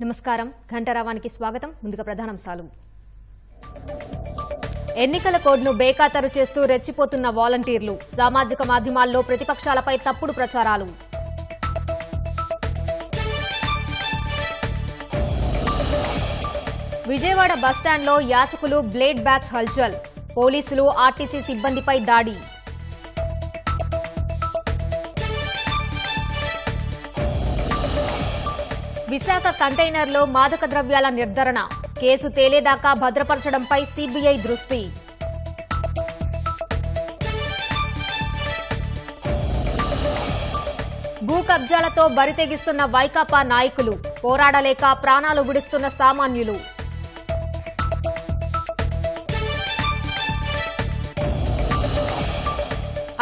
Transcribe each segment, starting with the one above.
నమస్కారం ఘంటారావానికి స్వాగతం ముందుగా ప్రధానాంశాలు ఎన్నికల కోడ్ను బేఖాతరు చేస్తూ రెచ్చిపోతున్న వాలంటీర్లు సామాజిక మాధ్యమాల్లో ప్రతిపక్షాలపై తప్పుడు ప్రచారాలు విజయవాడ బస్టాండ్లో యాచకులు బ్లేడ్ బ్యాచ్ హల్చల్ పోలీసులు ఆర్టీసీ సిబ్బందిపై దాడి విశాఖ కంటైనర్లో మాదక ద్రవ్యాల నిర్ధారణ కేసు తేలేదాకా భద్రపరచడంపై సీబీఐ దృష్టి భూ కబ్జాలతో బరితెగిస్తున్న వైకాపా నాయకులు పోరాడలేక ప్రాణాలు విడుస్తున్న సామాన్యులు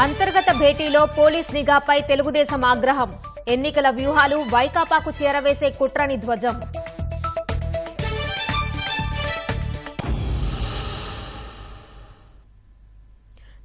అంతర్గత భేటీలో పోలీస్ నిఘాపై తెలుగుదేశం ఆగ్రహం ఎన్నికల వ్యూహాలు వైకాపాకు చేరవేసే కుట్రని ధ్వజం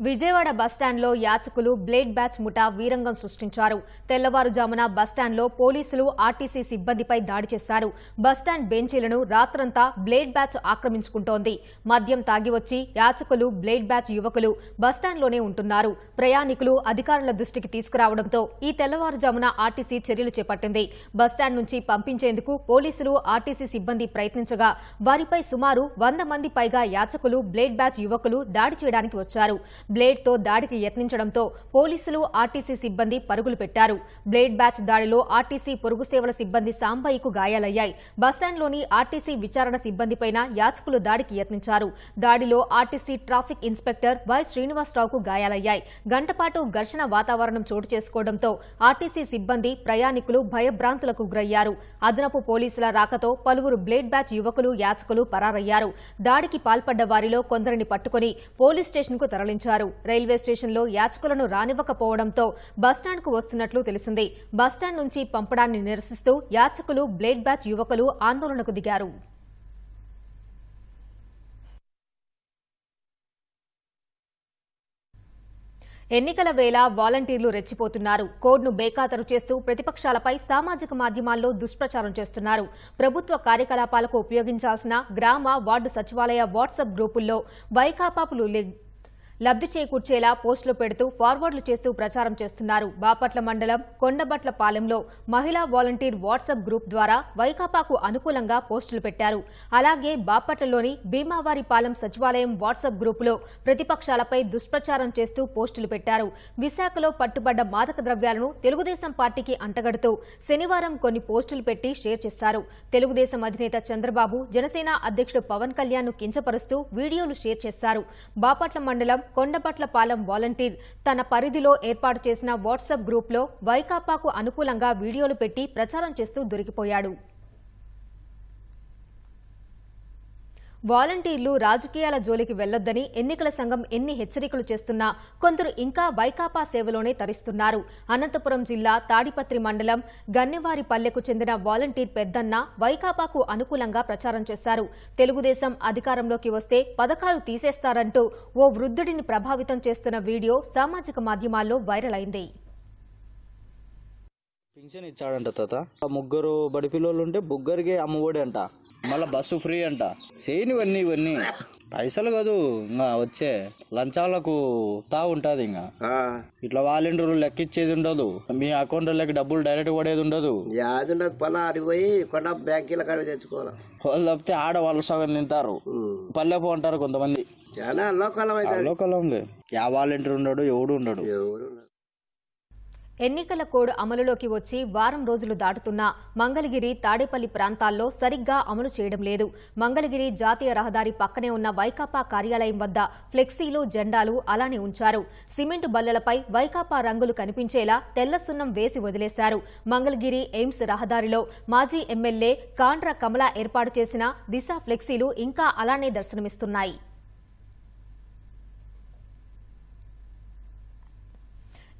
విజయవాడ బస్టాండ్లో యాచకులు బ్లేడ్ బ్యాచ్ ముఠా వీరంగం సృష్టించారు. తెల్లవారుజామున బస్టాండ్లో పోలీసులు ఆర్టీసీ సిబ్బందిపై దాడి చేశారు. బస్టాండ్ బెంచీలను రాత్రంతా బ్లేడ్ బ్యాచ్ ఆక్రమించుకుంటోంది. మద్యం తాగివచ్చి యాచకులు బ్లేడ్ బ్యాచ్ యువకులు బస్టాండ్లోనే ఉంటున్నారు. ప్రయాణికులు అధికారుల దృష్టికి తీసుకురావడంతో ఈ తెల్లవారుజామున ఆర్టీసీ చర్యలు చేపట్టింది. బస్టాండ్ నుంచి పంపించేందుకు పోలీసులు ఆర్టీసీ సిబ్బంది ప్రయత్నించగా వారిపై సుమారు 100 మంది పైగా యాచకులు బ్లేడ్ బ్యాచ్ యువకులు దాడి చేయడానికి వచ్చారు. బ్లేడ్ తో దాడికి యత్నించడంతో పోలీసులు ఆర్టీసీ సిబ్బంది పరుగులు పెట్టారు. బ్లేడ్ బ్యాచ్ దాడిలో ఆర్టీసీ పొరుగు సేవల సిబ్బంది సాంబయ్యకు గాయాలయ్యాయి. బస్టాండ్లోని ఆర్టీసీ విచారణ సిబ్బందిపైన యాచకులు దాడికి యత్నించారు. దాడిలో ఆర్టీసీ ట్రాఫిక్ ఇన్స్పెక్టర్ వై శ్రీనివాసరావుకు గాయాలయ్యాయి. గంటపాటు ఘర్షణ వాతావరణం చోటు చేసుకోవడంతో ఆర్టీసీ సిబ్బంది ప్రయాణికులు భయభ్రాంతులకు గురయ్యారు. అదనపు పోలీసుల రాకతో పలువురు బ్లేడ్ బ్యాచ్ యువకులు యాచకులు పరారయ్యారు. దాడికి పాల్పడ్డ వారిలో కొందరిని పట్టుకుని పోలీస్ స్టేషన్కు తరలించారు. రైల్వే స్టేషన్లో యాచకులను రానివ్వకపోవడంతో బస్టాండ్కు వస్తున్నట్లు తెలిసింది. బస్టాండ్ నుంచి పంపడాన్ని నిరసిస్తూ యాచకులు బ్లేడ్ బ్యాచ్ యువకులు ఆందోళనకు దిగారు. ఎన్నికల వేళ వాలంటీర్లు రెచ్చిపోతున్నారు. కోడ్ను బేఖాతరు చేస్తూ ప్రతిపక్షాలపై సామాజిక మాధ్యమాల్లో దుష్ప్రచారం చేస్తున్నారు. ప్రభుత్వ కార్యకలాపాలకు ఉపయోగించాల్సిన గ్రామ వార్డు సచివాలయ వాట్సాప్ గ్రూపుల్లో వైకాపాలు లబ్ది చేకూర్చేలా పోస్టులు పెడుతూ ఫార్వర్డ్లు చేస్తూ ప్రచారం చేస్తున్నారు. బాపట్ల మండలం కొండబట్లపాలెంలో మహిళా వాలంటీర్ వాట్సాప్ గ్రూప్ ద్వారా వైకాపాకు అనుకూలంగా పోస్టులు పెట్టారు. అలాగే బాపట్లలోని భీమావారిపాలెం సచివాలయం వాట్సాప్ గ్రూపులో ప్రతిపక్షాలపై దుష్ప్రచారం చేస్తూ పోస్టులు పెట్టారు. విశాఖలో పట్టుబడ్డ మాదక ద్రవ్యాలను తెలుగుదేశం పార్టీకి అంటగడుతూ శనివారం కొన్ని పోస్టులు పెట్టి షేర్ చేశారు. తెలుగుదేశం అధినేత చంద్రబాబు జనసేన అధ్యక్షుడు పవన్ కళ్యాణ్ ను కించపరుస్తూ వీడియోలు షేర్ చేశారు. బాపట్ల మండలం కొండబట్లపాలెం వాలంటీర్ తన పరిధిలో ఏర్పాటు చేసిన వాట్సాప్ గ్రూప్లో వైకాపాకు అనుకూలంగా వీడియోలు పెట్టి ప్రచారం చేస్తూ దొరికిపోయాడు. వాలంటీర్లు రాజకీయాల జోలికి వెళ్లొద్దని ఎన్నికల సంఘం ఎన్ని హెచ్చరికలు చేస్తున్నా కొందరు ఇంకా వైకాపా సేవలోనే తరిస్తున్నారు. అనంతపురం జిల్లా తాడిపత్రి మండలం గన్నెవారిపల్లెకు చెందిన వాలంటీర్ పెద్దన్న వైకాపాకు అనుకూలంగా ప్రచారం చేశారు. తెలుగుదేశం అధికారంలోకి వస్తే పథకాలు తీసేస్తారంటూ ఓ వృద్ధుడిని ప్రభావితం చేస్తున్న వీడియో సామాజిక మాధ్యమాల్లో వైరల్ అయింది. పింఛన్ ఇచ్చాడంట తాత. 3 బడి పిల్లలు ఉంటే ముగ్గురికి అమ్మఒడి అంట, మళ్ళా బస్సు ఫ్రీ అంట. చేయనివన్నీ ఇవన్నీ పైసలు కాదు, ఇంకా వచ్చే లంచాలకు తా ఉంటది. ఇంకా ఇట్లా వాలంటీర్లు లెక్కిచ్చేది ఉండదు, మీ అకౌంట్లకి డబ్బులు డైరెక్ట్ పడేది ఉండదు. పోయి కొన్న బ్యాంకీల కాడ తెచ్చుకోవాలి. వాళ్ళు తప్పితే ఆడ వాళ్ళు సగం తింటారు, పల్లెపో అంటారు కొంతమంది. లోకలంలే యా వాలంటీర్ ఉండడు, ఎవడు ఉండడు. ఎన్నికల కోడ్ అమలులోకి వచ్చి వారం రోజులు దాటుతున్నా మంగళగిరి తాడేపల్లి ప్రాంతాల్లో సరిగ్గా అమలు చేయడం లేదు. మంగళగిరి జాతీయ రహదారి పక్కనే ఉన్న వైకాపా కార్యాలయం వద్ద ఫ్లెక్సీలు జెండాలు అలానే ఉంచారు. సిమెంటు బల్లలపై వైకాపా రంగులు కనిపించేలా తెల్ల సున్నం వేసి వదిలేశారు. మంగళగిరి ఎయిమ్స్ రహదారిలో మాజీ ఎమ్మెల్యే కాండ్ర కమల ఏర్పాటు చేసిన దిశ ఫ్లెక్సీలు ఇంకా అలానే దర్శనమిస్తున్నాయి.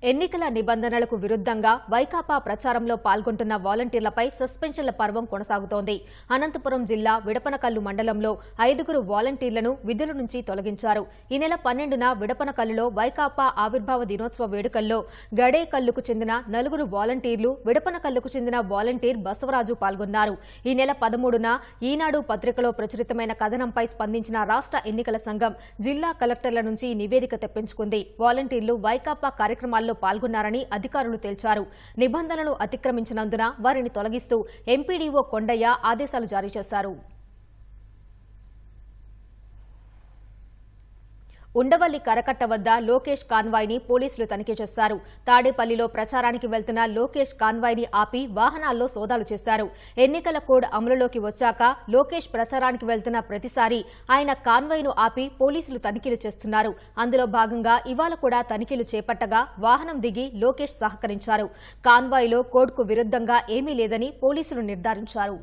ఎన్నికల నిబంధనలకు విరుద్ధంగా వైకాపా ప్రచారంలో పాల్గొంటున్న వాలంటీర్లపై సస్పెన్షన్ల పర్వం కొనసాగుతోంది. అనంతపురం జిల్లా విడపనకల్లు మండలంలో 5 వాలంటీర్లను విధుల నుంచి తొలగించారు. ఈ నెల 12న విడపనకల్లులో వైకాపా ఆవిర్భావ దినోత్సవ వేడుకల్లో గడేకల్లుకు చెందిన 4 వాలంటీర్లు, విడపనకల్లుకు చెందిన వాలంటీర్ బసవరాజు పాల్గొన్నారు. ఈ నెల 13న ఈనాడు పత్రికలో ప్రచురితమైన కథనంపై స్పందించిన రాష్ట్ర ఎన్నికల సంఘం జిల్లా కలెక్టర్ల నుంచి నివేదిక తెప్పించుకుంది. వాలంటీర్లు వైకాపా కార్యక్రమాల్లో పాల్గొన్నారని అధికారులు తేల్చారు. నిబంధనలు అతిక్రమించినందున వారిని తొలగిస్తూ ఎంపీడీఓ కొండయ్య ఆదేశాలు జారీ చేశారు. ఉండవల్లి కరకట్ట వద్ద లోకేష్ కాన్వాయ్ని పోలీసులు తనిఖీ చేశారు. తాడేపల్లిలో ప్రచారానికి వెళ్తున్న లోకేష్ కాన్వాయ్ని ఆపి వాహనాల్లో సోదాలు చేశారు. ఎన్నికల కోడ్ అమలులోకి వచ్చాక లోకేష్ ప్రచారానికి వెళ్తున్న ప్రతిసారి ఆయన కాన్వాయ్ను ఆపి పోలీసులు తనిఖీలు చేస్తున్నారు. అందులో భాగంగా ఇవాళ కూడా తనిఖీలు చేపట్టగా వాహనం దిగి లోకేష్ సహకరించారు. కాన్వాయ్లో కోడ్కు విరుద్ధంగా ఏమీ లేదని పోలీసులు నిర్ధారించారు.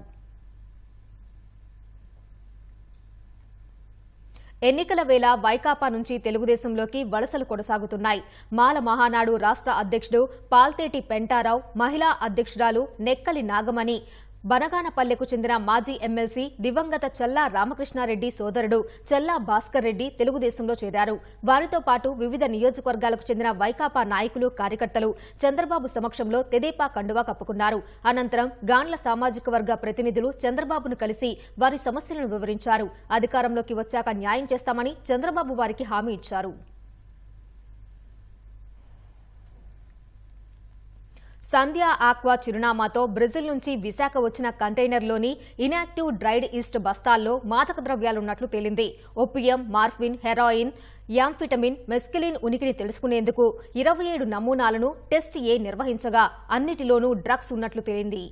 ఎన్నికల వేళ వైకాపా నుంచి తెలుగుదేశంలోకి వలసలు కొనసాగుతున్నాయి. మాల మహానాడు రాష్ట్ర అధ్యక్షుడు పాల్తేటి పెంటారావు, మహిళా అధ్యక్షురాలు నెక్కలి నాగమణి, బనగానపల్లెకు చెందిన మాజీ ఎమ్మెల్సీ దివంగత చల్లా రామకృష్ణారెడ్డి సోదరుడు చల్లా భాస్కర్ రెడ్డి తెలుగుదేశంలో చేరారు. వారితో పాటు వివిధ నియోజకవర్గాలకు చెందిన వైకాపా నాయకులు, కార్యకర్తలు చంద్రబాబు సమక్షంలో తెదేపా కండువా కప్పుకున్నారు. అనంతరం గాండ్ల సామాజిక వర్గ ప్రతినిధులు చంద్రబాబును కలిసి వారి సమస్యలను వివరించారు. అధికారంలోకి వచ్చాక న్యాయం చేస్తామని చంద్రబాబు వారికి హామీ ఇచ్చారు. సంధ్య ఆక్వా చిరునామాతో బ్రెజిల్ నుంచి విశాఖ వచ్చిన కంటైనర్లోని ఇనాక్టివ్ డ్రైడ్ ఈస్ట్ బస్తాల్లో మాదక ద్రవ్యాలున్నట్లు తేలింది. ఓపియం, మార్ఫిన్, హెరాయిన్, యాంఫిటమిన్, మెస్కిలిన్ ఉనికిని తెలుసుకునేందుకు 27 నమూనాలను టెస్ట్ ఏ నిర్వహించగా అన్నిటిలోనూ డ్రగ్స్ ఉన్నట్లు తేలింది.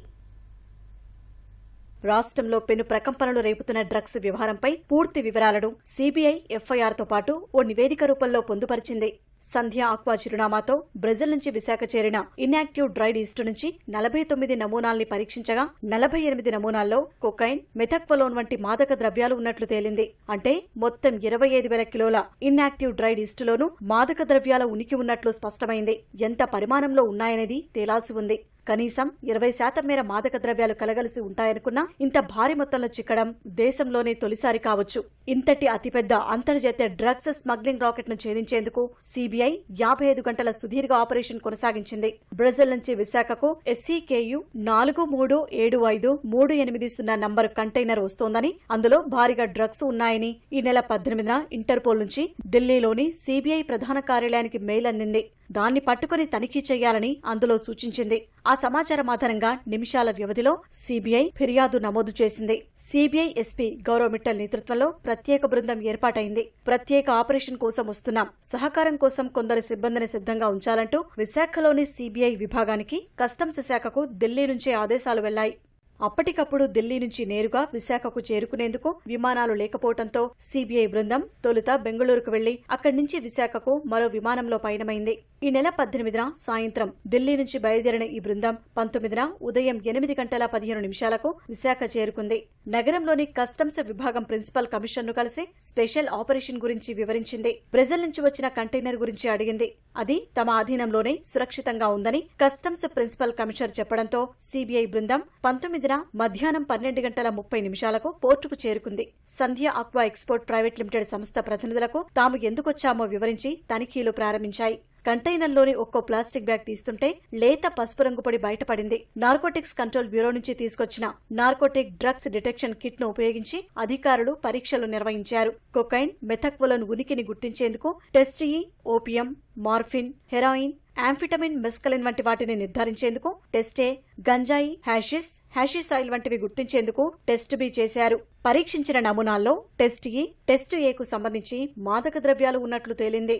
రాష్ట్రంలో పెను ప్రకంపనలు రేపుతున్న డ్రగ్స్ వ్యవహారంపై పూర్తి వివరాలను సీబీఐ ఎఫ్ఐఆర్తో పాటు ఓ నివేదిక రూపంలో పొందుపరిచింది. సంధ్య ఆక్వా చిరునామాతో బ్రెజిల్ నుంచి విశాఖ చేరిన ఇన్యాక్టివ్ డ్రైడ్ ఈస్ట్ నుంచి 49 నమూనాల్ని పరీక్షించగా 48 నమూనాల్లో కొకైన్, మెథక్వలోన్ వంటి మాదక ద్రవ్యాలు ఉన్నట్లు తేలింది. అంటే మొత్తం 25,000 కిలోల ఇన్యాక్టివ్ డ్రైడ్ ఈస్టులోనూ మాదక ద్రవ్యాల ఉనికి ఉన్నట్లు స్పష్టమైంది. ఎంత పరిమాణంలో ఉన్నాయనేది తేలాల్సి ఉంది. కనీసం 20% మేర మాదక ద్రవ్యాలు కలగలిసి ఉంటాయనుకున్నా ఇంత భారీ మొత్తంలో చిక్కడం దేశంలోనే తొలిసారి కావచ్చు. ఇంతటి అతిపెద్ద అంతర్జాతీయ డ్రగ్స్ స్మగ్లింగ్ రాకెట్ ను ఛేదించేందుకు సీబీఐ 55 గంటల సుదీర్ఘ ఆపరేషన్ కొనసాగించింది. బ్రెజిల్ నుంచి విశాఖకు SCKU 4375380 నంబరు కంటైనర్ వస్తోందని, అందులో భారీగా డ్రగ్స్ ఉన్నాయని ఈ నెల 18న ఇంటర్పోల్ నుంచి ఢిల్లీలోని సీబీఐ ప్రధాన కార్యాలయానికి మెయిల్ అందింది. దాన్ని పట్టుకుని తనిఖీ చేయాలని అందులో సూచించింది. ఆ సమాచారం ఆధారంగా నిమిషాల వ్యవధిలో సీబీఐ ఫిర్యాదు నమోదు చేసింది. సీబీఐ ఎస్పీ గౌరవ్ మిట్టల్ నేతృత్వంలో ప్రత్యేక బృందం ఏర్పాటైంది. ప్రత్యేక ఆపరేషన్ కోసం వస్తున్నాం, సహకారం కోసం కొందరు సిబ్బందిని సిద్ధంగా ఉంచాలంటూ విశాఖలోని సీబీఐ విభాగానికి కస్టమ్స్ శాఖకు ఢిల్లీ నుంచే ఆదేశాలు వెళ్లాయి. అప్పటికప్పుడు ఢిల్లీ నుంచి నేరుగా విశాఖకు చేరుకునేందుకు విమానాలు లేకపోవడంతో సీబీఐ బృందం తొలుత బెంగళూరుకు వెళ్లి అక్కడి నుంచి విశాఖకు మరో విమానంలో పయనమైంది. ఈ నెల 18న సాయంత్రం ఢిల్లీ నుంచి బయలుదేరిన ఈ బృందం 19న ఉదయం 8:15 విశాఖ చేరుకుంది. నగరంలోని కస్టమ్స్ విభాగం ప్రిన్సిపల్ కమిషన్ను కలిసి స్పెషల్ ఆపరేషన్ గురించి వివరించింది. బ్రెజిల్ నుంచి వచ్చిన కంటైనర్ గురించి అడిగింది. అది తమ ఆధీనంలోనే సురక్షితంగా ఉందని కస్టమ్స్ ప్రిన్సిపల్ కమిషనర్ చెప్పడంతో సీబీఐ బృందం 19న మధ్యాహ్నం 12:30 పోర్టుకు చేరుకుంది. సంధ్య ఆక్వా ఎక్స్పోర్ట్ ప్రైవేట్ లిమిటెడ్ సంస్థ ప్రతినిధులకు తాము ఎందుకొచ్చామో వివరించి తనిఖీలు ప్రారంభించాయి. కంటైనర్లోని ఒక్కో ప్లాస్టిక్ బ్యాగ్ తీస్తుంటే లేత పసుపు రంగు పొడి బయటపడింది. నార్కోటిక్స్ కంట్రోల్ బ్యూరో నుంచి తీసుకొచ్చిన నార్కోటిక్ డ్రగ్స్ డిటెక్షన్ కిట్ ను ఉపయోగించి అధికారులు పరీక్షలు నిర్వహించారు. కొకైన్, మెథక్వలోన్ ఉనికిని గుర్తించేందుకు టెస్ట్ ఈ, ఓపియం, మార్ఫిన్, హెరాయిన్, యాంఫిటమిన్, మెస్కలిన్ వంటి వాటిని నిర్ధారించేందుకు టెస్ట్ ఏ, గంజాయి, హ్యాషిస్ ఆయిల్ వంటివి గుర్తించేందుకు టెస్ట్ బి చేశారు. పరీక్షించిన నమూనాల్లో టెస్ట్ ఈ, టెస్ట్ ఏకు సంబంధించి మాదక ద్రవ్యాలు ఉన్నట్లు తేలింది.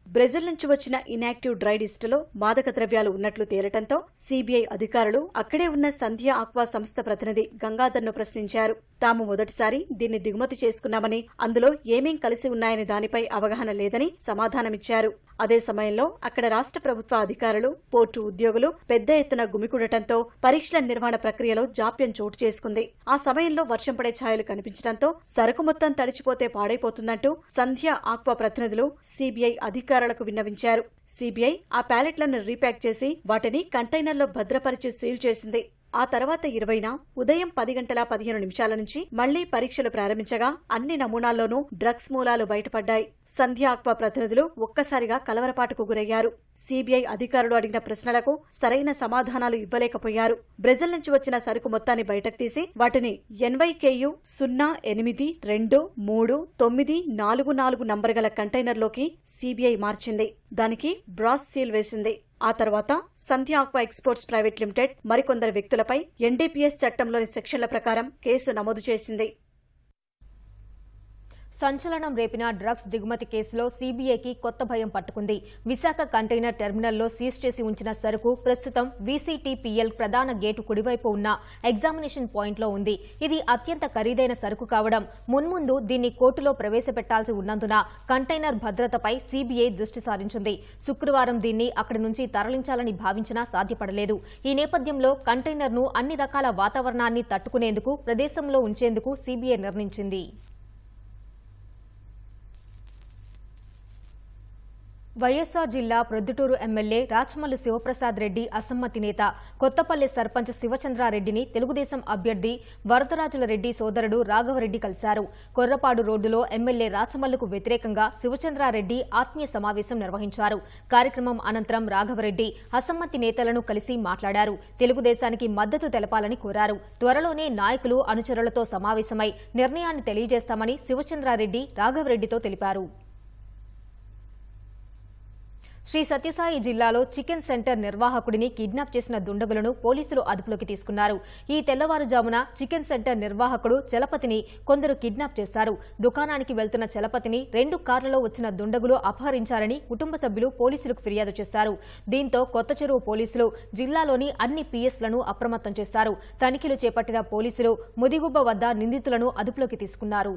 బ్రెజిల్ నుంచి వచ్చిన ఇన్యాక్టివ్ డ్రైడ్ ఈస్టులో మాదక ద్రవ్యాలు ఉన్నట్లు తేలటంతో సీబీఐ అధికారులు అక్కడే ఉన్న సంధ్య ఆక్వా సంస్థ ప్రతినిధి గంగాధర్ను ప్రశ్నించారు. తాము మొదటిసారి దీన్ని దిగుమతి చేసుకున్నామని, అందులో ఏమేం కలిసి ఉన్నాయనే దానిపై అవగాహన లేదని సమాధానమిచ్చారు. అదే సమయంలో అక్కడ రాష్ట్ర ప్రభుత్వ అధికారులు, పోర్టు ఉద్యోగులు పెద్ద ఎత్తున గుమికూడటంతో పరీక్షల నిర్వహణ ప్రక్రియలో జాప్యం చోటు చేసుకుంది. ఆ సమయంలో వర్షం పడే ఛాయలు కనిపించడంతో సరుకు మొత్తం తడిచిపోతే పాడైపోతుందంటూ సంధ్య ఆక్వా ప్రతినిధులు సీబీఐ అధికారులకు విన్నవించారు. సిబిఐ ఆ ప్యాలెట్లను రీప్యాక్ చేసి వాటిని కంటైనర్లో భద్రపరిచి సీల్ చేసింది. ఆ తర్వాత 20న ఉదయం 10:15 నుంచి మళ్లీ పరీక్షలు ప్రారంభించగా అన్ని నమూనాల్లోనూ డ్రగ్స్ మూలాలు బయటపడ్డాయి. సంధ్య ఆక్వా ప్రతినిధులు ఒక్కసారిగా కలవరపాటుకు గురయ్యారు. సిబిఐ అధికారులు అడిగిన ప్రశ్నలకు సరైన సమాధానాలు ఇవ్వలేకపోయారు. బ్రెజిల్ నుంచి వచ్చిన సరుకు మొత్తాన్ని బయటకు తీసి వాటిని NYKU 08233944 నంబర్ గల కంటైనర్లోకి సిబిఐ మార్చింది. దానికి బ్రాస్ సీల్ వేసింది. ఆ తర్వాత సంధ్య ఆక్వా ఎక్స్పోర్ట్స్ ప్రైవేట్ లిమిటెడ్ మరికొందరు వ్యక్తులపై NDPS చట్టంలోని సెక్షన్ల ప్రకారం కేసు నమోదు చేసింది. సంచలనం రేపిన డ్రగ్స్ దిగుమతి కేసులో సీబీఐకి కొత్త భయం పట్టుకుంది. విశాఖ కంటైనర్ టెర్మినల్లో సీజ్ చేసి ఉంచిన సరుకు ప్రస్తుతం VCTPL ప్రధాన గేటు కుడివైపు ఉన్న ఎగ్జామినేషన్ పాయింట్లో ఉంది. ఇది అత్యంత ఖరీదైన సరుకు కావడం, మున్ముందు దీన్ని కోర్టులో ప్రవేశపెట్టాల్సి ఉన్నందున కంటైనర్ భద్రతపై సీబీఐ దృష్టి సారించింది. శుక్రవారం దీన్ని అక్కడి నుంచి తరలించాలని భావించినా సాధ్యపడలేదు. ఈ నేపథ్యంలో కంటైనర్ను అన్ని రకాల వాతావరణాన్ని తట్టుకునేందుకు ప్రదేశంలో ఉంచేందుకు సీబీఐ నిర్ణయించింది. వైఎస్సార్ జిల్లా ప్రొద్దుటూరు ఎమ్మెల్యే రాచమల్లు శివప్రసాద్ రెడ్డి అసమ్మతి నేత కొత్తపల్లి సర్పంచ్ శివచంద్రారెడ్డిని తెలుగుదేశం అభ్యర్థి వరదరాజుల రెడ్డి సోదరుడు రాఘవరెడ్డి కలిశారు. కొర్రపాడు రోడ్డులో ఎమ్మెల్యే రాచమల్లుకు వ్యతిరేకంగా శివచంద్రారెడ్డి ఆత్మీయ సమావేశం నిర్వహించారు. కార్యక్రమం అనంతరం రాఘవరెడ్డి అసమ్మతి నేతలను కలిసి మాట్లాడారు. తెలుగుదేశానికి మద్దతు తెలపాలని కోరారు. త్వరలోనే నాయకులు అనుచరులతో సమావేశమై నిర్ణయాన్ని తెలియజేస్తామని శివచంద్రారెడ్డి రాఘవరెడ్డితో తెలిపారు. శ్రీ సత్యసాయి జిల్లాలో చికెన్ సెంటర్ నిర్వాహకుడిని కిడ్నాప్ చేసిన దుండగులను పోలీసులు అదుపులోకి తీసుకున్నారు. ఈ తెల్లవారుజామున చికెన్ సెంటర్ నిర్వాహకుడు చలపతిని కొందరు కిడ్నాప్ చేశారు. దుకాణానికి వెళ్తున్న చలపతిని 2 కార్లలో వచ్చిన దుండగులు అపహరించారని కుటుంబ సభ్యులు పోలీసులకు ఫిర్యాదు చేశారు. దీంతో కొత్తచెరువు పోలీసులు జిల్లాలోని అన్ని పిఎస్లను అప్రమత్తం చేశారు. తనిఖీలు చేపట్టిన పోలీసులు ముదిగుబ్బ వద్ద నిందితులను అదుపులోకి తీసుకున్నారు.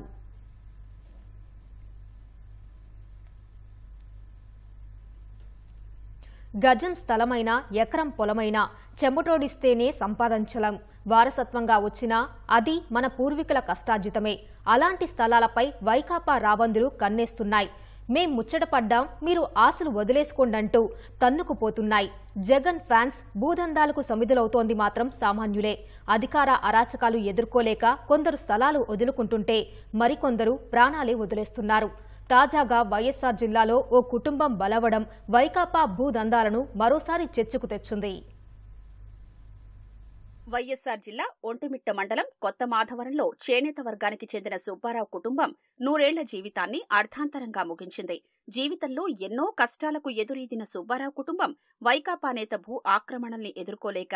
గజం స్థలమైనా ఎకరం పొలమైనా చెమటోడిస్తేనే సంపాదించలం. వారసత్వంగా వచ్చినా అది మన పూర్వీకుల కష్టార్జితమే. అలాంటి స్థలాలపై వైకాపా రాబందులు కన్నేస్తున్నాయి. మేం ముచ్చటపడ్డాం, మీరు ఆశలు వదిలేసుకోండంటూ తన్నుకుపోతున్నాయి. జగన్ ఫ్యాన్స్ భూదందాలకు సమిధులవుతోంది మాత్రం సామాన్యులే. అధికార అరాచకాలు ఎదుర్కోలేక కొందరు స్థలాలు వదులుకుంటుంటే మరికొందరు ప్రాణాలే వదిలేస్తున్నారు. తాజాగా వైఎస్సార్ జిల్లాలో ఓ కుటుంబం బలవడం వైకాపా భూదందాలను మరోసారి చర్చకు తెచ్చింది. వైఎస్సార్ జిల్లా ఒంటిమిట్ట మండలం కొత్త మాధవరంలో చేనేత వర్గానికి చెందిన సుబ్బారావు కుటుంబం 100 ఏళ్ల జీవితాన్ని అర్థాంతరంగా ముగించింది. జీవితంలో ఎన్నో కష్టాలకు ఎదురీదిన సుబ్బారావు కుటుంబం వైకాపా నేత భూ ఆక్రమణల్ని ఎదుర్కోలేక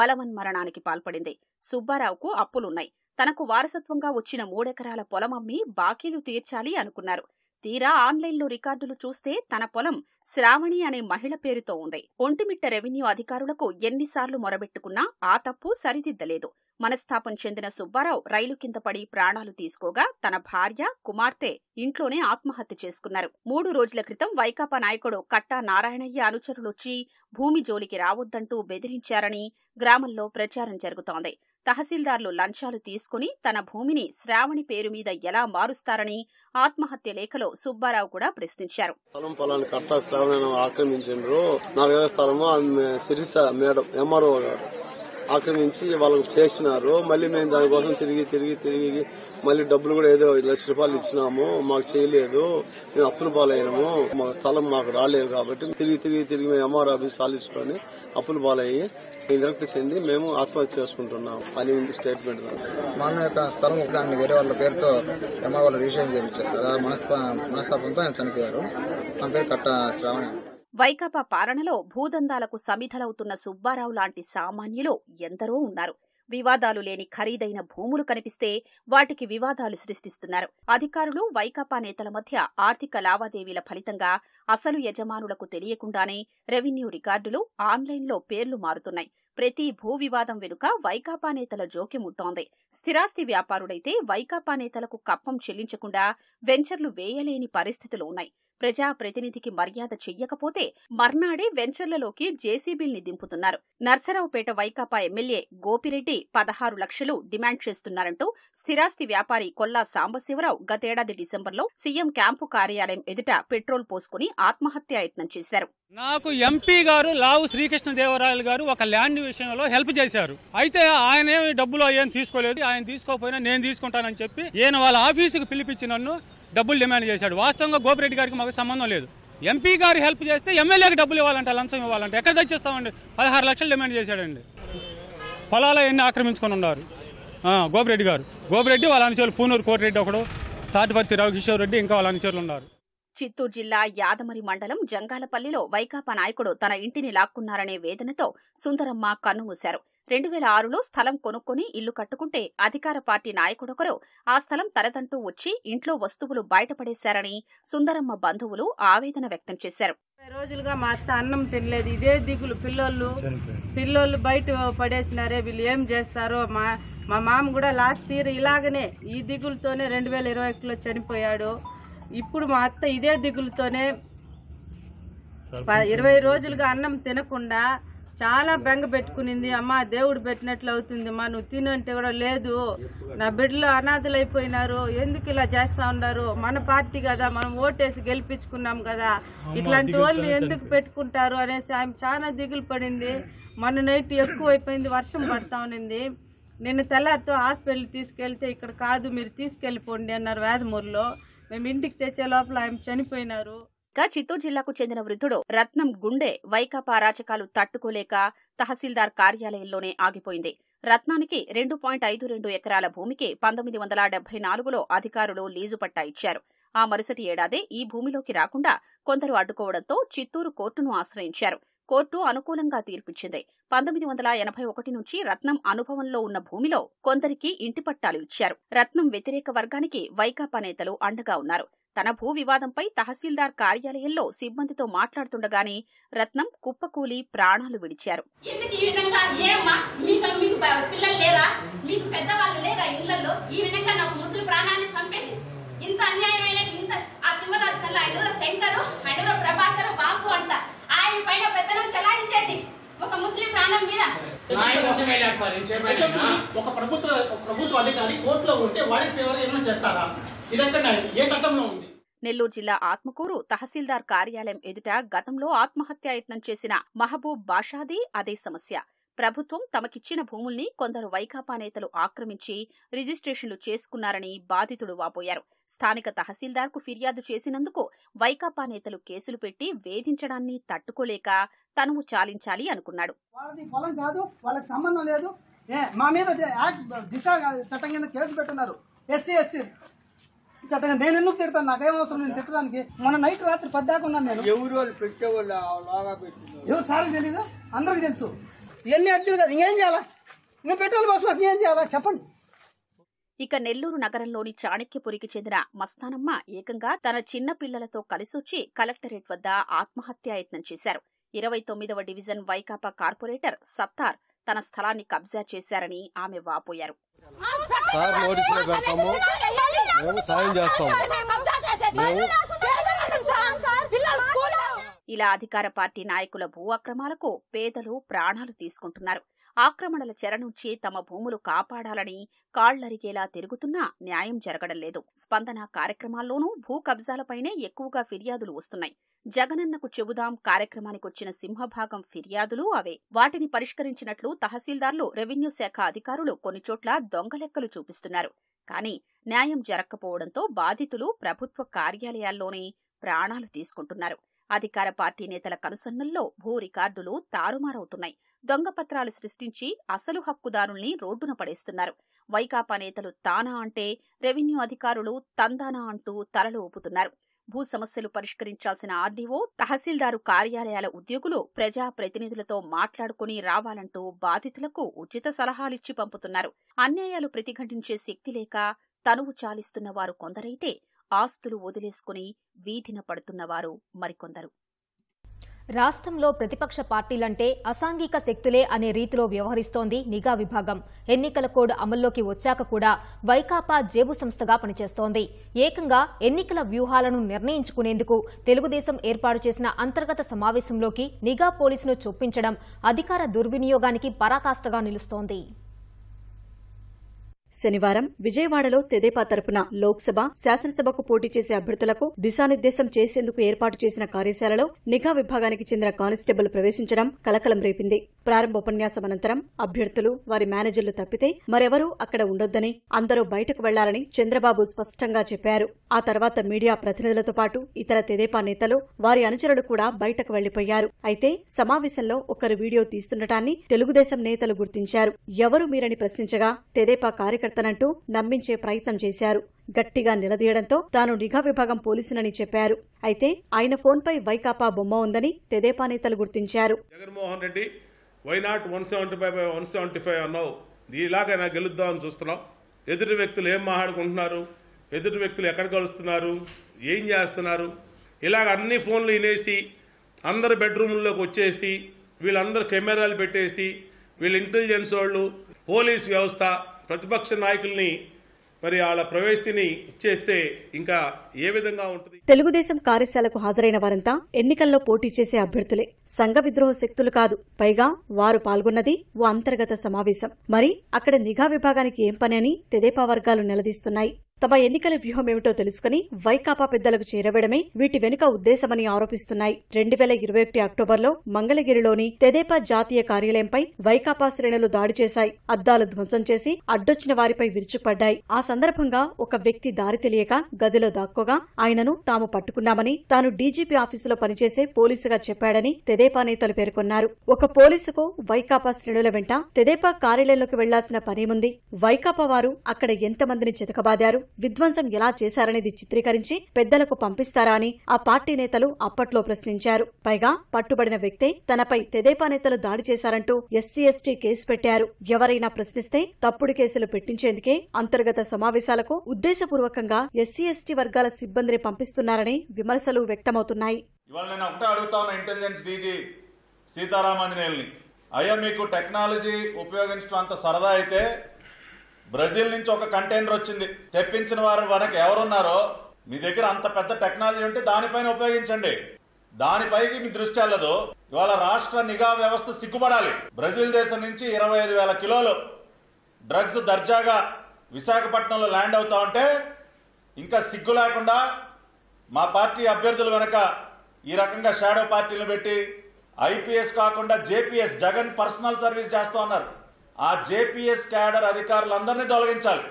బలవన్మరణానికి పాల్పడింది. సుబ్బారావుకు అప్పులున్నాయి. తనకు వారసత్వంగా వచ్చిన 3 ఎకరాల పొలం అమ్మి బాకీలు తీర్చాలి అనుకున్నారు. తీరా ఆన్లైన్లో రికార్డులు చూస్తే తన పొలం శ్రావణి అనే మహిళ పేరుతో ఉంది. ఒంటిమిట్ట రెవెన్యూ అధికారులకు ఎన్నిసార్లు మొరబెట్టుకున్నా ఆ తప్పు సరిదిద్దలేదు. మనస్తాపం చెందిన సుబ్బారావు రైలు కింద పడి ప్రాణాలు తీసుకోగా తన భార్య, కుమార్తె ఇంట్లోనే ఆత్మహత్య చేసుకున్నారు. 3 రోజుల క్రితం వైకాపా నాయకుడు కట్టా నారాయణయ్య అనుచరులొచ్చి భూమి జోలికి రావద్దంటూ బెదిరించారని గ్రామంలో ప్రచారం జరుగుతోంది. తహసీల్దార్లు లంచాలు తీసుకుని తన భూమిని శ్రావణి పేరు మీద ఎలా మారుస్తారని ఆత్మహత్య లేఖలో సుబ్బారావు కూడా ప్రశ్నించారు. స్థలం పొలాన్ని కట్టా శ్రావణి ఆక్రమించారు. 4 ఎకరాల స్థలము సిరిస మేడం ఎంఆర్ఓ ఆక్రమించి వాళ్ళకు చేసినారు. మళ్ళీ మేము దానికోసం తిరిగి మళ్ళీ డబ్బులు కూడా ఏదో 1 లక్ష రూపాయలు ఇచ్చినాము, మాకు చేయలేదు, మేము అప్పుల పాలైనాము, మా స్థలం మాకు రాలేదు కాబట్టి తిరిగి మేము ఎంఆర్ ఆఫీస్ సాలించుకొని అప్పుల పాలయ్యి విరక్తి చెంది మేము ఆత్మహత్య చేసుకుంటున్నాం అని స్టేట్మెంట్. మా అన్న యొక్క స్థలం దాన్ని వేరే వాళ్ళ పేరుతో ఎంఆర్ వాళ్ళు రిజిస్ట్రేషన్ చేయించేస్తారు. ఆ మనస్తాపంతో ఆయన చనిపోయారు. మన పేరు కట్ట శ్రావణి. వైకాపా పాలనలో భూదందాలకు సమిధలవుతున్న సుబ్బారావు లాంటి సామాన్యులు ఎందరో ఉన్నారు. వివాదాలు లేని ఖరీదైన భూములు కనిపిస్తే వాటికి వివాదాలు సృష్టిస్తున్నారు. అధికారులు, వైకాపా నేతల మధ్య ఆర్థిక లావాదేవీల ఫలితంగా అసలు యజమానులకు తెలియకుండానే రెవెన్యూ రికార్డులు, ఆన్లైన్లో పేర్లు మారుతున్నాయి. ప్రతి భూ వివాదం వెనుక వైకాపా నేతల జోక్యం ఉంటోంది. స్థిరాస్తి వ్యాపారుడైతే వైకాపా నేతలకు కప్పం చెల్లించకుండా వెంచర్లు వేయలేని పరిస్థితులు ఉన్నాయి. ప్రజాప్రతినిధికి మర్యాద చెయ్యకపోతే మర్నాడే వెంచర్లలోకి జేసీబీల్ని దింపుతున్నారు. నర్సరావుపేట వైకాపా ఎమ్మెల్యే గోపిరెడ్డి 16 లక్షలు డిమాండ్ చేస్తున్నారంటూ స్థిరాస్తి వ్యాపారి కొల్లా సాంబశివరావు గతేడాది డిసెంబర్లో సీఎం క్యాంపు కార్యాలయం ఎదుట పెట్రోల్ పోసుకుని ఆత్మహత్యాయత్నం చేశారు. నాకు ఎంపీ గారు లావు శ్రీకృష్ణదేవరాయలు గారు ఒక ల్యాండ్ విషయంలో హెల్ప్ చేశారు. అయితే ఆయన డబ్బులు ఏం తీసుకోలేదు. ఆయన తీసుకోకపోయినా నేను తీసుకుంటానని చెప్పి ఈయన వాళ్ళ ఆఫీసుకు పిలిపించి నన్ను డబ్బులు డిమాండ్ చేశాడు. వాస్తవంగా గోపిరెడ్డి గారికి మాకు సంబంధం లేదు. ఎంపీ గారు హెల్ప్ చేస్తే ఎమ్మెల్యేకి డబ్బులు ఇవ్వాలంటే, లంచం ఇవ్వాలంటే ఎక్కడ తెచ్చిస్తామండి? 16 లక్షలు డిమాండ్ చేశాడండి. పొలాలు ఎన్ని ఆక్రమించుకొని ఉన్నారు గోపిరెడ్డి గారు. గోపిరెడ్డి వాళ్ళ అనుచరులు పూనూరు కోటిరెడ్డి ఒకడు, తాటిపర్తి రవికిషోర్ రెడ్డి, ఇంకా వాళ్ళ అనుచరులు ఉన్నారు. చిత్తూరు జిల్లా యాదమరి మండలం జంగాలపల్లిలో వైకాపా నాయకుడు తన ఇంటిని లాక్కున్నారనే వేదనతో సుందరమ్మ కన్నుమూశారు. 2006లో స్థలం కొనుక్కొని ఇల్లు కట్టుకుంటే అధికార పార్టీ నాయకుడొకరు ఆ స్థలం తనదంటూ వచ్చి ఇంట్లో వస్తువులు బయటపడేశారని సుందరమ్మ బంధువులు ఆవేదన వ్యక్తం చేశారు. 20 రోజులుగా మా అత్త అన్నం తినలేదు. ఇదే దిగులు. పిల్లోళ్ళు బయట పడేసినారే, వీళ్ళు ఏం చేస్తారో. మా మామ కూడా లాస్ట్ ఇయర్ ఇలాగనే ఈ దిగులతోనే 2021లో చనిపోయాడు. ఇప్పుడు మా అత్త ఇదే దిగులతోనే 20 రోజులుగా అన్నం తినకుండా చాలా బెంగ పెట్టుకునింది. అమ్మ దేవుడు పెట్టినట్లు అవుతుంది మా, నువ్వు తినంటే కూడా లేదు. నా బిడ్డలు అనాథలు అయిపోయినారు, ఎందుకు ఇలా చేస్తా ఉన్నారు? మన పార్టీ కదా, మనం ఓటేసి గెలిపించుకున్నాం కదా, ఇట్లాంటి వాళ్ళు ఎందుకు పెట్టుకుంటారు అనేసి ఆమె చాలా దిగులు పడింది. మొన్న నైట్ ఎక్కువ అయిపోయింది, వర్షం పడతా ఉన్నింది. నిన్న తెల్లారితో హాస్పిటల్ తీసుకెళ్తే ఇక్కడ కాదు మీరు తీసుకెళ్లిపోండి అన్నారు వేదమూరులో. మేము ఇంటికి తెచ్చే లోపల ఆయన చనిపోయినారు. చిత్తూరు జిల్లాకు చెందిన వృద్ధుడు రత్నం గుండె వైకాపా అరాచకాలు తట్టుకోలేక తహసీల్దార్ కార్యాలయంలోనే ఆగిపోయింది. రత్నానికి 2.52 ఎకరాల భూమికి 1974లో అధికారులు లీజు పట్టా ఇచ్చారు. ఆ మరుసటి ఏడాదే ఈ భూమిలోకి రాకుండా కొందరు అడ్డుకోవడంతో చిత్తూరు కోర్టును ఆశ్రయించారు. కోర్టు అనుకూలంగా తీర్పిచ్చింది. 1981 నుంచి రత్నం అనుభవంలో ఉన్న భూమిలో కొందరికి ఇంటి పట్టాలు ఇచ్చారు. రత్నం వ్యతిరేక వర్గానికి వైకాపా నేతలు అండగా ఉన్నారు. తన భూ వివాదంపై తహసీల్దార్ కార్యాలయంలో సిబ్బందితో మాట్లాడుతుండగానే రత్నం కుప్పకూలి ప్రాణాలు విడిచారు. ఒక ప్రభుత్వ అధికారి కోర్టులో ఉంటే వాడికి ఫేవర్ ఏమైనా చేస్తారా? ఇదెక్కడ ఏ చట్టంలో ఉంది? నెల్లూరు జిల్లా ఆత్మకూరు తహసీల్దార్ కార్యాలయం ఎదుట గతంలో ఆత్మహత్యాయత్నం చేసిన మహబూబ్ బాషాది అదే సమస్య. ప్రభుత్వం తమకిచ్చిన భూముల్ని కొందరు వైకాపా నేతలు ఆక్రమించి రిజిస్ట్రేషన్లు చేసుకున్నారని బాధితుడు వాపోయారు. స్థానిక తహసీల్దార్కు ఫిర్యాదు చేసినందుకు వైకాపా నేతలు కేసులు పెట్టి వేధించడాన్ని తట్టుకోలేక తనువు చాలించాలి అనుకున్నాడు. వాళ్ళది పొలం కాదు, వాళ్ళకి సంబంధం లేదు. మా మీద దిశ చట్టం కింద కేసు పెట్టున్నారు. ఎస్సీ ఎస్టీ చట్టం. నేను ఎందుకు తిడతాను? నాకేమవసరం నేను తిట్టడానికి? మొన్న నైట్ రాత్రి 10 దాకా ఉన్నాను నేను. ఎవరు సార్కి తెలీదు, అందరికి తెలుసు. ఇవన్నీ అర్జీలు కాదు, ఇంకేం చేయాలా? ఇంకా పెట్రోల్ పోసుకోక ఏం చేయాలా చెప్పండి. ఇక నెల్లూరు నగరంలోని చాణక్యపురికి చెందిన మస్తానమ్మ ఏకంగా తన చిన్న పిల్లలతో కలిసొచ్చి కలెక్టరేట్ వద్ద ఆత్మహత్యాయత్నం చేశారు. 29వ డివిజన్ వైకాపా కార్పొరేటర్ సత్తార్ తన స్థలాన్ని కబ్జా చేశారని ఆమె వాపోయారు. ఇలా అధికార పార్టీ నాయకుల భూ అక్రమాలకు పేదలు ప్రాణాలు తీసుకుంటున్నారు. ఆక్రమణల చెర నుంచి తమ భూములు కాపాడాలని కాళ్లరిగేలా తిరుగుతున్నా న్యాయం జరగడం లేదు. స్పందన కార్యక్రమాల్లోనూ భూ కబ్జాలపైనే ఎక్కువగా ఫిర్యాదులు వస్తున్నాయి. జగనన్నకు చెబుదాం కార్యక్రమానికొచ్చిన సింహభాగం ఫిర్యాదులు అవే. వాటిని పరిష్కరించినట్లు తహసీల్దార్లు, రెవెన్యూ శాఖ అధికారులు కొన్ని చోట్ల దొంగలెక్కలు చూపిస్తున్నారు. కానీ న్యాయం జరగకపోవడంతో బాధితులు ప్రభుత్వ కార్యాలయాల్లోనే ప్రాణాలు తీసుకుంటున్నారు. అధికార పార్టీ నేతల కనుసన్నల్లో భూ రికార్డులు తారుమారవుతున్నాయి. దొంగపత్రాలు సృష్టించి అసలు హక్కుదారుల్ని రోడ్డున పడేస్తున్నారు. వైకాపా నేతలు తానా అంటే రెవెన్యూ అధికారులు తందానా అంటూ తలలు ఊపుతున్నారు. భూ సమస్యలు పరిష్కరించాల్సిన ఆర్డీఓ, తహసీల్దారు కార్యాలయాల ఉద్యోగులు ప్రజా ప్రతినిధులతో మాట్లాడుకుని రావాలంటూ బాధితులకు ఉచిత సలహాలిచ్చి పంపుతున్నారు. అన్యాయాలు ప్రతిఘటించే శక్తి లేక తనువు చాలిస్తున్న వారు కొందరైతే ఆస్తులు వదిలేసుకుని వీధిన పడుతున్నవారు మరికొందరు. రాష్ట్రంలో ప్రతిపక్ష పార్టీలంటే అసాంఘిక శక్తులే అనే రీతిలో వ్యవహరిస్తోంది నిఘా విభాగం. ఎన్నికల కోడ్ అమల్లోకి వచ్చాక కూడా వైకాపా జేబు సంస్థగా పనిచేస్తోంది. ఏకంగా ఎన్నికల వ్యూహాలను నిర్ణయించుకునేందుకు తెలుగుదేశం ఏర్పాటు చేసిన అంతర్గత సమావేశంలోకి నిఘా పోలీసును చొప్పించడం అధికార దుర్వినియోగానికి పరాకాష్ఠగా నిలుస్తోంది. శనివారం విజయవాడలో తెదేపా తరపున లోక్సభ, శాసనసభకు పోటీ చేసే అభ్యర్థులకు దిశానిర్దేశం చేసేందుకు ఏర్పాటు చేసిన కార్యశాలలో నిఘా విభాగానికి చెందిన కానిస్టేబుల్ ప్రవేశించడం కలకలం రేపింది. ప్రారంభ ఉపన్యాసం అనంతరం అభ్యర్థులు, వారి మేనేజర్లు తప్పితే మరెవరూ అక్కడ ఉండొద్దని, అందరూ బయటకు వెళ్లాలని చంద్రబాబు స్పష్టంగా చెప్పారు. ఆ తర్వాత మీడియా ప్రతినిధులతో పాటు ఇతర తెదేపా నేతలు, వారి అనుచరులు కూడా బయటకు వెళ్లిపోయారు. అయితే సమావేశంలో ఒకరు వీడియో తీస్తుండటాన్ని తెలుగుదేశం నేతలు గుర్తించారు. ఎవరు మీరని ప్రశ్నించగా తెదేపా కార్యకర్తనంటూ నమ్మించే ప్రయత్నం చేశారు. గట్టిగా నిలదీయడంతో తాను నిఘా విభాగం పోలీసునని చెప్పారు. అయితే ఆయన ఫోన్పై వైకాపా బొమ్మ ఉందని తెదేపా నేతలు గుర్తించారు. జగన్మోహన్ రెడ్డి వైనాట్ 175 అన్నావు, ఇలాగైనా గెలుద్దామని చూస్తున్నావు. ఎదుటి వ్యక్తులు ఏం మాట్లాడుకుంటున్నారు, ఎదుటి వ్యక్తులు ఎక్కడ కలుస్తున్నారు, ఏం చేస్తున్నారు, ఇలాగ అన్ని ఫోన్లు వినేసి అందరు బెడ్రూమ్లోకి వచ్చేసి వీళ్ళందరూ కెమెరాలు పెట్టేసి వీళ్ళ ఇంటెలిజెన్స్ వాళ్ళు, పోలీస్ వ్యవస్థ, ప్రతిపక్ష నాయకుల్ని మరి వాళ్ళ ప్రవేశిని ఇచ్చేస్తే ఇంకా ఏ విధంగా ఉంటుంది? తెలుగుదేశం కార్యశాలకు హాజరైన వారంతా ఎన్నికల్లో పోటీ చేసే అభ్యర్థులే, సంఘ విద్రోహ శక్తులు కాదు. పైగా వారు పాల్గొన్నది ఓ అంతర్గత సమావేశం. మరి అక్కడ నిఘా విభాగానికి ఏం పని అని తెదేపా వర్గాలు నిలదీస్తున్నాయి. తమ ఎన్నికల వ్యూహమేమిటో తెలుసుకుని వైకాపా పెద్దలకు చేరవేయడమే వీటి వెనుక ఉద్దేశమని ఆరోపిస్తున్నాయి. 2021 అక్టోబర్లో మంగళగిరిలోని తెదేపా జాతీయ కార్యాలయంపై వైకాపా శ్రేణులు దాడి చేశాయి. అద్దాలు ధ్వంసం చేసి అడ్డొచ్చిన వారిపై విరుచుపడ్డాయి. ఆ సందర్భంగా ఒక వ్యక్తి దారి తెలియక గదిలో దాక్కోగా ఆయనను తాము పట్టుకున్నామని, తాను డీజీపీ ఆఫీసులో పనిచేసే పోలీసుగా చెప్పాడని తెదేపా నేతలు పేర్కొన్నారు. ఒక పోలీసుకు వైకాపా శ్రేణుల వెంట తెదేపా కార్యాలయంలోకి వెళ్లాల్సిన పనేముంది? వైకాపా వారు అక్కడ ఎంతమందిని చితకబాదారు, విధ్వంసం ఎలా చేశారనేది చిత్రీకరించి పెద్దలకు పంపిస్తారా అని ఆ పార్టీ నేతలు అప్పట్లో ప్రశ్నించారు. పైగా పట్టుబడిన వ్యక్తే తనపై తెదేపా నేతలు దాడి చేశారంటూ SC/ST కేసు పెట్టారు. ఎవరైనా ప్రశ్నిస్తే తప్పుడు కేసులు పెట్టించేందుకే అంతర్గత సమావేశాలకు ఉద్దేశపూర్వకంగా SC/ST వర్గాల సిబ్బందిని పంపిస్తున్నారని విమర్శలు వ్యక్తమవుతున్నాయి. ఇవాళ నేను ఒకటే అడుగుతాను ఇంటెలిజెన్స్ డీజీ సీతారామాంజనేయుల్ని, అయ్యా మీకు టెక్నాలజీ ఉపయోగించడం అంత సరదా అయితే బ్రెజిల్ నుంచి ఒక కంటైనర్ వచ్చింది, తెప్పించిన వారు వెనక ఎవరున్నారో, మీ దగ్గర అంత పెద్ద టెక్నాలజీ ఉంటే దానిపైన ఉపయోగించండి. దానిపైకి మీ దృష్టి వెళ్ళదు. ఇవాళ రాష్ట్ర నిఘా వ్యవస్థ సిగ్గుపడాలి. బ్రెజిల్ దేశం నుంచి 25,000 కిలోలు డ్రగ్స్ దర్జాగా విశాఖపట్నంలో ల్యాండ్ అవుతా ఉంటే ఇంకా సిగ్గు లేకుండా మా పార్టీ అభ్యర్థుల వెనక ఈ రకంగా షాడో పార్టీలు పెట్టి IPS కాకుండా JPS జగన్ పర్సనల్ సర్వీస్ చేస్తా ఉన్నారు. ఆ JPS క్యాడర్ అధికారులందరినీ తొలగించాలి.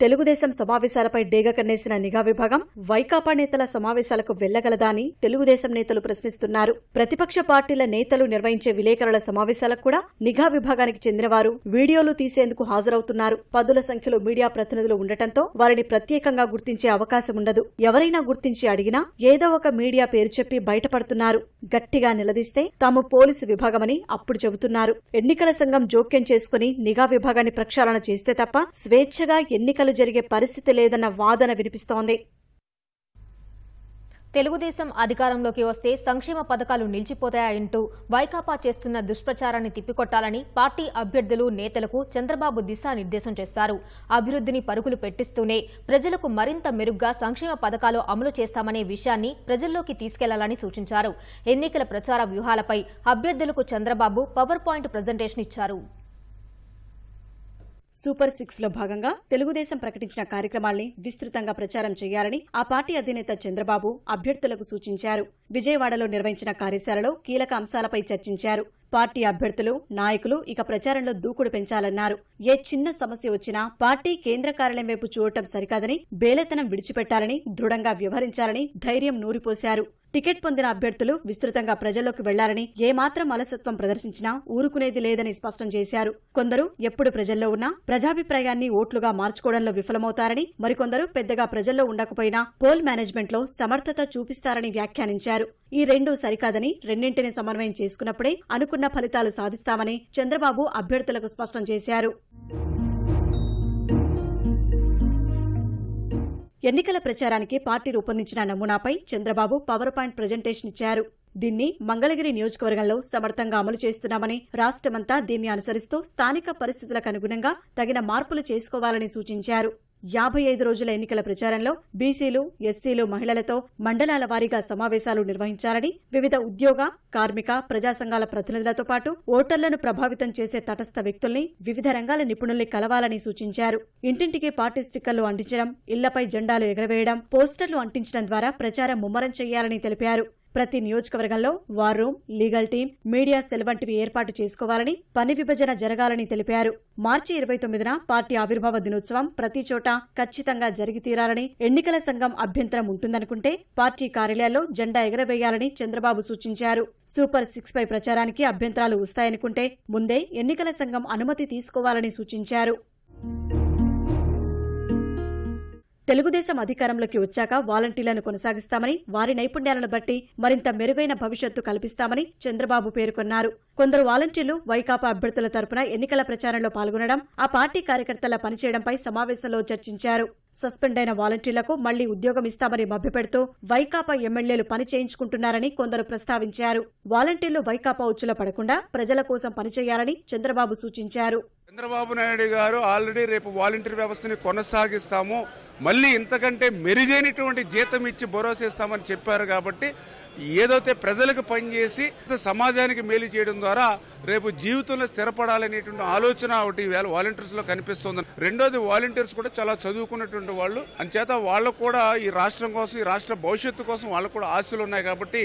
తెలుగుదేశం సమావేశాలపై డేగ కన్నేసిన నిఘా విభాగం వైకాపా నేతల సమావేశాలకు వెళ్లగలదా అని తెలుగుదేశం నేతలు ప్రశ్నిస్తున్నారు. ప్రతిపక్ష పార్టీల నేతలు నిర్వహించే విలేకరుల సమావేశాలకు కూడా నిఘా విభాగానికి చెందినవారు వీడియోలు తీసేందుకు హాజరవుతున్నారు. పదుల సంఖ్యలో మీడియా ప్రతినిధులు ఉండటంతో వారిని ప్రత్యేకంగా గుర్తించే అవకాశం ఉండదు. ఎవరైనా గుర్తించి అడిగినా ఏదో ఒక మీడియా పేరు చెప్పి బయటపడుతున్నారు. గట్టిగా నిలదీస్తే తాము పోలీసు విభాగమని అప్పుడు చెబుతున్నారు. ఎన్నికల సంఘం జోక్యం చేసుకుని నిఘా విభాగాన్ని ప్రక్షాళన చేస్తే తప్ప స్వేచ్ఛగా ఎన్నికలు జరిగే పరిస్థితి లేదన్న వాదన వినిపిస్తోంది. తెలుగుదేశం అధికారంలోకి వస్తే సంక్షేమ పథకాలు నిలిచిపోతాయంటూ వైకాపా చేస్తున్న దుష్ప్రచారాన్ని తిప్పికొట్టాలని పార్టీ అభ్యర్థులు, నేతలకు చంద్రబాబు దిశానిర్దేశం చేశారు. అభివృద్ధిని పరుగులు పెట్టిస్తూనే ప్రజలకు మరింత మెరుగ్గా సంక్షేమ పథకాలు అమలు చేస్తామనే విషయాన్ని ప్రజల్లోకి తీసుకెళ్లాలని సూచించారు. ఎన్నికల ప్రచార వ్యూహాలపై అభ్యర్థులకు చంద్రబాబు పవర్ పాయింట్ ప్రజెంటేషన్ ఇచ్చారు. సూపర్ 6లో భాగంగా తెలుగుదేశం ప్రకటించిన కార్యక్రమాల్ని విస్తృతంగా ప్రచారం చేయాలని ఆ పార్టీ అధినేత చంద్రబాబు అభ్యర్థులకు సూచించారు. విజయవాడలో నిర్వహించిన కార్యశాలలో కీలక అంశాలపై చర్చించారు. పార్టీ అభ్యర్థులు, నాయకులు ఇక ప్రచారంలో దూకుడు పెంచాలన్నారు. ఏ చిన్న సమస్య వచ్చినా పార్టీ కేంద్ర కార్యాలయం వైపు చూడటం సరికాదని, బేలతనం విడిచిపెట్టాలని, దృఢంగా వ్యవహరించాలని ధైర్యం నూరిపోశారు. టికెట్ పొందిన అభ్యర్థులు విస్తృతంగా ప్రజల్లోకి వెళ్లాలని, ఏమాత్రం అలసత్వం ప్రదర్శించినా ఊరుకునేది లేదని స్పష్టం చేశారు. కొందరు ఎప్పుడు ప్రజల్లో ఉన్నా ప్రజాభిప్రాయాన్ని ఓట్లుగా మార్చుకోవడంలో విఫలమవుతారని, మరికొందరు పెద్దగా ప్రజల్లో ఉండకపోయినా పోల్ మేనేజ్మెంట్లో సమర్థత చూపిస్తారని వ్యాఖ్యానించారు. ఈ రెండూ సరికాదని, రెండింటిని సమన్వయం చేసుకున్నప్పుడే అనుకున్న ఫలితాలు సాధిస్తామని చంద్రబాబు అభ్యర్థులకు స్పష్టం చేశారు. ఎన్నికల ప్రచారానికి పార్టీ రూపొందించిన నమూనాపై చంద్రబాబు పవర్ పాయింట్ ప్రజెంటేషన్ ఇచ్చారు. దీన్ని మంగళగిరి నియోజకవర్గంలో సమర్థంగా అమలు చేస్తున్నామని, రాష్ట్రమంతా దీన్ని అనుసరిస్తూ స్థానిక పరిస్థితులకు అనుగుణంగా తగిన మార్పులు చేసుకోవాలని సూచించారు. 55 రోజుల ఎన్నికల ప్రచారంలో బీసీలు, ఎస్సీలు, మహిళలతో మండలాల వారీగా సమావేశాలు నిర్వహించాలని, వివిధ ఉద్యోగ, కార్మిక, ప్రజా సంఘాల ప్రతినిధులతో పాటు ఓటర్లను ప్రభావితం చేసే తటస్థ వ్యక్తుల్ని, వివిధ రంగాల నిపుణుల్ని కలవాలని సూచించారు. ఇంటింటికి పార్టీ స్టిక్కర్లు అంటించడం, ఇళ్లపై జెండాలు ఎగరవేయడం, పోస్టర్లు అంటించడం ద్వారా ప్రచారం ముమ్మరం చేయాలని తెలిపారు. ప్రతి నియోజకవర్గంలో war room, legal team, media cell వంటివి ఏర్పాటు చేసుకోవాలని, పని విభజన జరగాలని తెలిపారు. మార్చి 29న పార్టీ ఆవిర్భావ దినోత్సవం ప్రతి చోట ఖచ్చితంగా జరిగి తీరాలని, ఎన్నికల సంఘం అభ్యంతరం ఉంటుందనుకుంటే పార్టీ కార్యాలయాల్లో జెండా ఎగరవేయాలని చంద్రబాబు సూచించారు. సూపర్ 6 పై ప్రచారానికి అభ్యంతరాలు వస్తాయనుకుంటే ముందే ఎన్నికల సంఘం అనుమతి తీసుకోవాలని సూచించారు. తెలుగుదేశం అధికారంలోకి వచ్చాక వాలంటీర్లను కొనసాగిస్తామని, వారి నైపుణ్యాలను బట్టి మరింత మెరుగైన భవిష్యత్తు కల్పిస్తామని చంద్రబాబు పేర్కొన్నారు. కొందరు వాలంటీర్లు వైకాపా అభ్యర్థుల తరపున ఎన్నికల ప్రచారంలో పాల్గొనడం, ఆ పార్టీ కార్యకర్తల పనిచేయడంపై సమావేశంలో చర్చించారు. సస్పెండ్ అయిన వాలంటీర్లకు మళ్లీ ఉద్యోగం ఇస్తామని మభ్యపెడుతూ వైకాపా ఎమ్మెల్యేలు పని చేయించుకుంటున్నారని కొందరు ప్రస్తావించారు. వాలంటీర్లు వైకాపా ఉచ్చులో పడకుండా ప్రజల కోసం పనిచేయాలని చంద్రబాబు సూచించారు. చంద్రబాబు నాయుడు గారు ఆల్రెడీ రేపు వాలంటీర్ వ్యవస్థని కొనసాగిస్తాము, మళ్ళీ ఇంతకంటే మెరుగైనటువంటి జీతం ఇచ్చి భరోసా ఇస్తామని చెప్పారు. కాబట్టి ఏదైతే ప్రజలకు పనిచేసి సమాజానికి మేలు చేయడం ద్వారా రేపు జీవితంలో స్థిరపడాలనేటువంటి ఆలోచన ఒకటి ఈవేళ వాలంటీర్స్ లో కనిపిస్తుంది. రెండోది, వాలంటీర్స్ కూడా చాలా చదువుకున్నటువంటి వాళ్ళు, అంచేత వాళ్ళకు కూడా ఈ రాష్ట్రం కోసం, ఈ రాష్ట్ర భవిష్యత్తు కోసం వాళ్ళకు కూడా ఆశలు ఉన్నాయి. కాబట్టి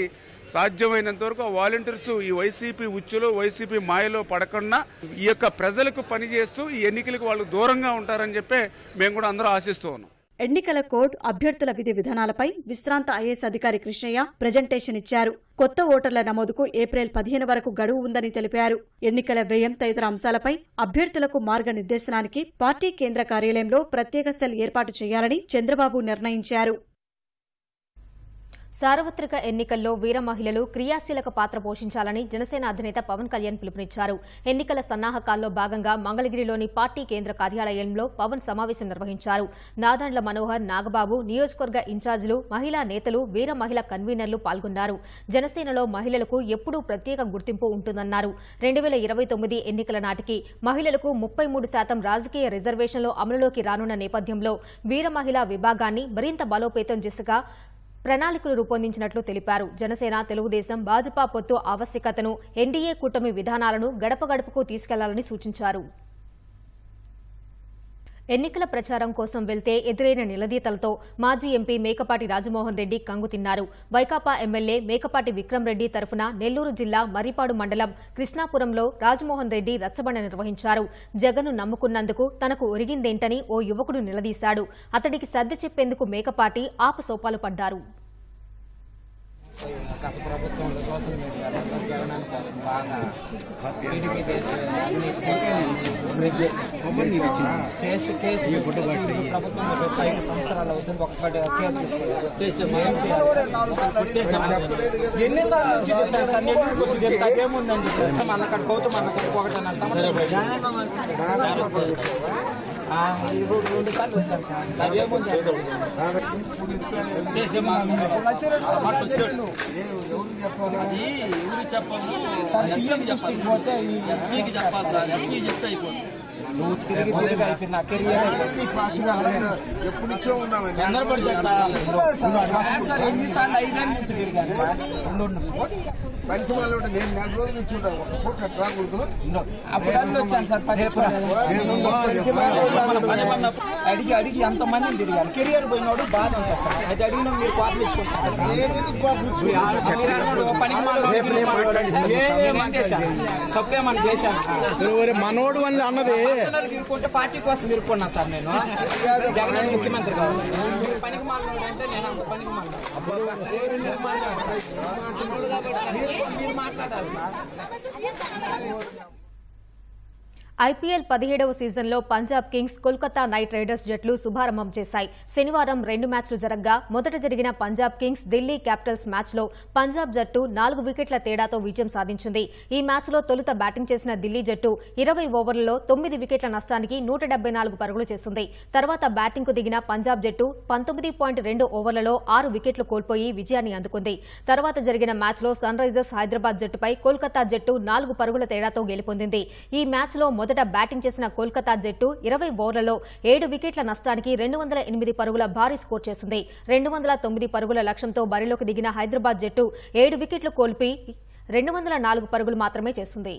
సాధ్యమైనంత వరకు వాలంటీర్స్ ఈ వైసీపీ ఉచ్చులో, వైసీపీ మాయలో పడకుండా ఈ యొక్క ప్రజలకు పనిచేస్తూ ఈ ఎన్నికలకు వాళ్ళు దూరంగా ఉంటారని చెప్పి మేము కూడా అందరూ ఆశిస్తూ ఉన్నాం. ఎన్నికల కోడ్, అభ్యర్థుల విధి విధానాలపై విశ్రాంత ఐఏఎస్ అధికారి కృష్ణయ్య ప్రజెంటేషన్ ఇచ్చారు. కొత్త ఓటర్ల నమోదుకు ఏప్రిల్ 15 వరకు గడువు ఉందని తెలిపారు. ఎన్నికల వ్యయం తదితర అంశాలపై అభ్యర్థులకు మార్గనిర్దేశనానికి పార్టీ కేంద్ర కార్యాలయంలో ప్రత్యేక సెల్ ఏర్పాటు చేయాలని చంద్రబాబు నిర్ణయించారు. సార్వత్రిక ఎన్నికల్లో వీర మహిళలు క్రియాశీలక పాత్ర పోషించాలని జనసేన అధినేత పవన్ కళ్యాణ్ పిలుపునిచ్చారు. ఎన్నికల సన్నాహకాల్లో భాగంగా మంగళగిరిలోని పార్టీ కేంద్ర కార్యాలయంలో పవన్ సమావేశం నిర్వహించారు. నాదండ్ల మనోహర్, నాగబాబు, నియోజకవర్గ ఇన్ఛార్జీలు, మహిళా నేతలు, వీర మహిళా కన్వీనర్లు పాల్గొన్నారు. జనసేనలో మహిళలకు ఎప్పుడూ ప్రత్యేక గుర్తింపు ఉంటుందన్నారు. 2029 ఎన్నికల నాటికి మహిళలకు 33% రాజకీయ రిజర్వేషన్లు అమలులోకి రానున్న నేపథ్యంలో వీర మహిళా విభాగాన్ని మరింత బలోపేతం దిశగా ప్రణాళికలు రూపొందించినట్లు తెలిపారు. జనసేన, తెలుగుదేశం, భాజపా పొత్తు ఆవశ్యకతను, ఎన్డీఏ కూటమి విధానాలను గడప గడపకు తీసుకెళ్లాలని సూచించారు. ఎన్నికల ప్రచారం కోసం వెళ్తే ఎదురైన నిలదీతలతో మాజీ ఎంపీ మేకపాటి రాజమోహన్ రెడ్డి కంగుతిన్నారు. వైకాపా ఎమ్మెల్యే మేకపాటి విక్రమ్ రెడ్డి తరఫున నెల్లూరు జిల్లా మర్రిపాడు మండలం కృష్ణాపురంలో రాజమోహన్ రెడ్డి రచ్చబండ నిర్వహించారు. జగన్ను నమ్ముకున్నందుకు తనకు ఒరిగిందేంటని ఓ యువకుడు నిలదీశాడు. అతడికి సర్ది చెప్పేందుకు మేకపాటి ఆపసోపాలు పడ్డారు. గత ప్రభుత్వంలో సోషల్ మీడియాలో జగన్ కోసం బాగా టీడీపీ చేసి కేసు ప్రభుత్వంలో 5 సంవత్సరాలు అవుతుంది. ఒక్కటి కేసు ఎన్నిసార్లు నుంచి చెప్తాను సార్, నెల్లూరుకి వచ్చి చెప్తే అదేముందని చెప్పారు. మన అక్కడ గౌతమ్ అన్న 1.5 సంవత్సరం 2 సార్లు వచ్చాను సార్. అదేముంది పోతే నువ్వు తిరిగి అయితే నా కెరియర్ సార్ ఎన్నిసార్లు 5 ఏళ్ళ నుంచి తిరిగాను సార్. నేను 4 రోజులు నుంచి రాకూడదు. అప్పుడు అన్ని వచ్చాను సార్. అడిగి అడిగి ఎంతమందిని తిరిగాను. కెరియర్ పోయినోడు బాధ ఉంటుంది సార్. అది అడిగినా మీరు కోపం తెచ్చుకుంటారు సార్. నేనేం చేశాను, తప్పేమన్నా చేశాను. మనోడు అని అన్నది ఇరుకుంటే పార్టీ కోసం ఇరుకున్నా సార్. నేను జగన్ ముఖ్యమంత్రి కాదు. పనికి మాలినోడు అంటే నేను అంత పనికి ఐపీఎల్ 17వ సీజన్లో Punjab Kings Kolkata night riders జట్లు శుభారంభం చేశాయి. శనివారం 2 మ్యాచ్లు జరగగా మొదట జరిగిన పంజాబ్ కింగ్స్ ఢిల్లీ క్యాపిటల్స్ మ్యాచ్లో పంజాబ్ జట్టు 4 వికెట్ల తేడాతో విజయం సాధించింది. ఈ మ్యాచ్లో తొలుత బ్యాటింగ్ చేసిన ఢిల్లీ జట్టు 20 ఓవర్లలో 9 వికెట్ల నష్టానికి 174 పరుగులు చేసింది. తర్వాత బ్యాటింగ్కు దిగిన పంజాబ్ జట్టు 19.2 ఓవర్లలో 6 వికెట్లు కోల్పోయి విజయాన్ని అందుకుంది. తర్వాత జరిగిన మ్యాచ్లో సన్ రైజర్స్ హైదరాబాద్ జట్టుపై కోల్కతా జట్టు 4 పరుగుల తేడాతో గెలుపొందింది. ఈ మ్యాచ్లో మొదట బ్యాటింగ్ చేసిన కోల్కతా జట్టు 20 ఓవర్లలో 7 వికెట్ల నష్టానికి 208 పరుగుల భారీ స్కోర్ చేసింది. 209 పరుగుల లక్ష్యంతో బరిలోకి దిగిన హైదరాబాద్ జట్టు 7 వికెట్లు కోల్పి 204 పరుగులు మాత్రమే చేసింది.